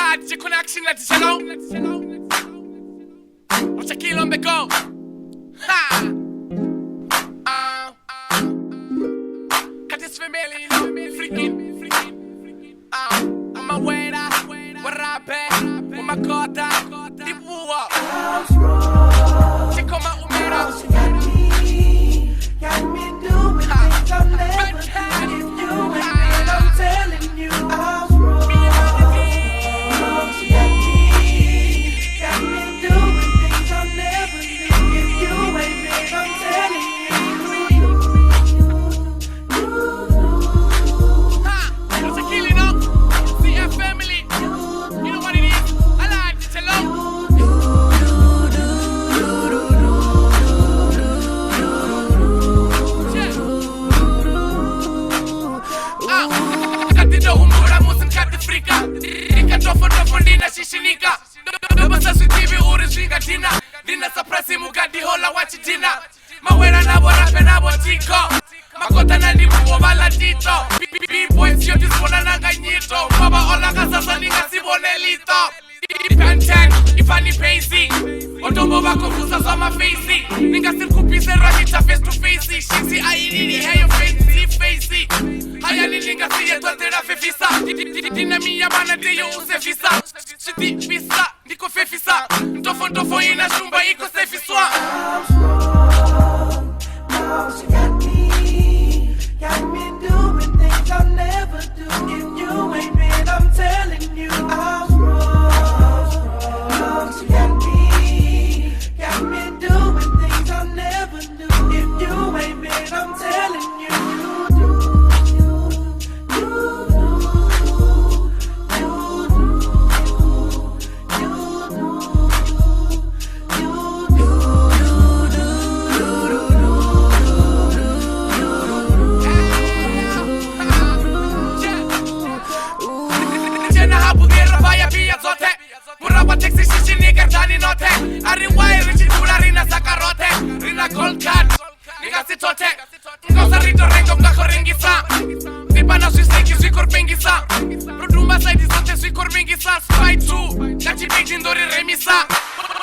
Alad, kuna action la tishalong. Wacha kilo mbeko. Ha. Cut this family, freaking. I'm a waiter, warape, umakota, dibuwa. Chikoma umera. Got me doing things I'll never do if you ain't there. I'm telling you I was wrong. Got me doing things I'll never do if you ain't there. I'm telling you. It's a killing up. CF family. You know what it is. I like to tell them. Shishinika Doba sa sutivi uri swinga tina Dina saprasi mugadi hola wachi tina Mawera nabo rape nabo tiko Makota na ndibu wabala tito B-boys yo disbona nanga nyito Maba ola kasasa ninga sibone lito Ipantan, ifani pacey Otombo bako fusa soma facey Ninga silkupise rahita face to facey Shisi aidini heyo facey Haya ni ninga siye twatera fefisa Dina miya bana deyo usefisa Shiti bisa, niko fefisa Ntofo ina shumba iko sefiswa She got me doing things I'll never do if you ain't been. I'm telling you I was wrong. She got me doing things I'll never do if you ain't been. I'm telling you. Ariwai richitula rina sakarote Rina gold card Niga sitote Ngosa rito rengo mgako ringisa Zipa na swiseki swikor bengisa Rudumba saidi zote swikor bengisa Spy 2 Nachi beji ndori remisa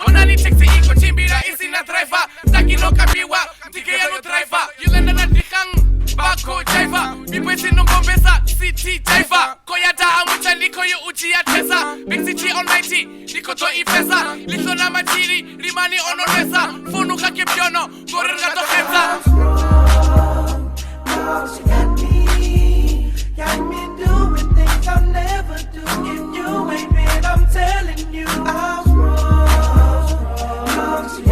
Onani teksi iko chimbira isi na driver Taki no kabiwa Mtike ya no driver Yulenda na dikang Bako jaiva Mipwesi nungombesa City jaiva Koyata amucha niko yu uchi ya tesa Big City almighty Niko to ifesa Lito na majiri Rimani onoresa Funu kake piono Gorirga to heza Got me doing things I'll never do if you ain't been. I'm telling you I was wrong. She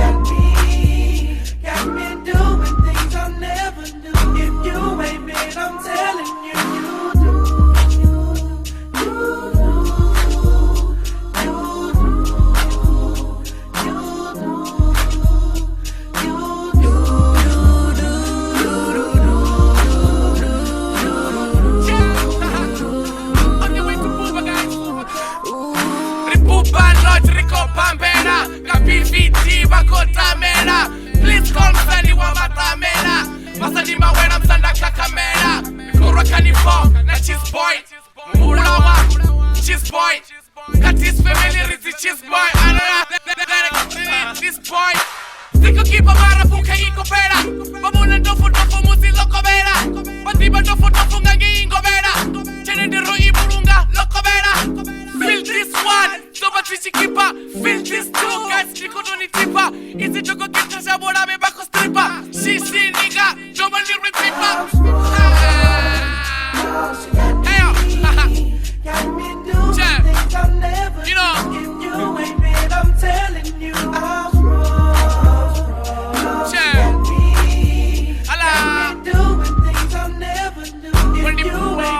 got me doing things I'll never do if you ain't been. I'm telling you. Please call Msani wa matamera Masani mawena msanda kakamera Mikorwa kanifo na cheese boy Mulawa cheese boy Katis family rizi cheese boy This boy Siko kipa mara buke iko pera Babuna ndofu musi loko bera Batiba ndofu ngangi ingo bera Chene dero ibulunga loko bera Feel this one Soba tichi kipa Feel this two guys Niko doni tipa Isi joko kita shabora me bako stripper Shishi nigga Joma ni repeaper Got me doing things I'll never do if you ain't been. I'm telling you I was wrong. Got me doing things I'll never do if you ain't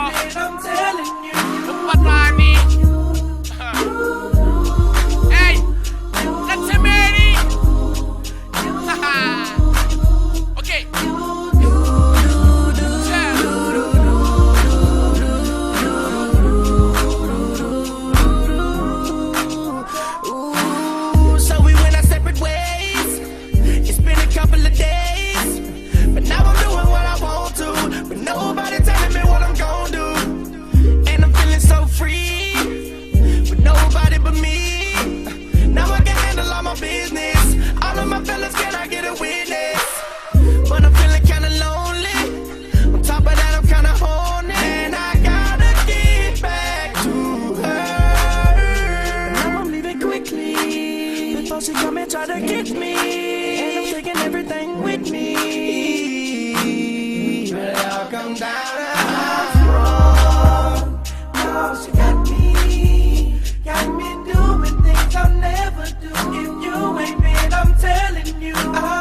telling you.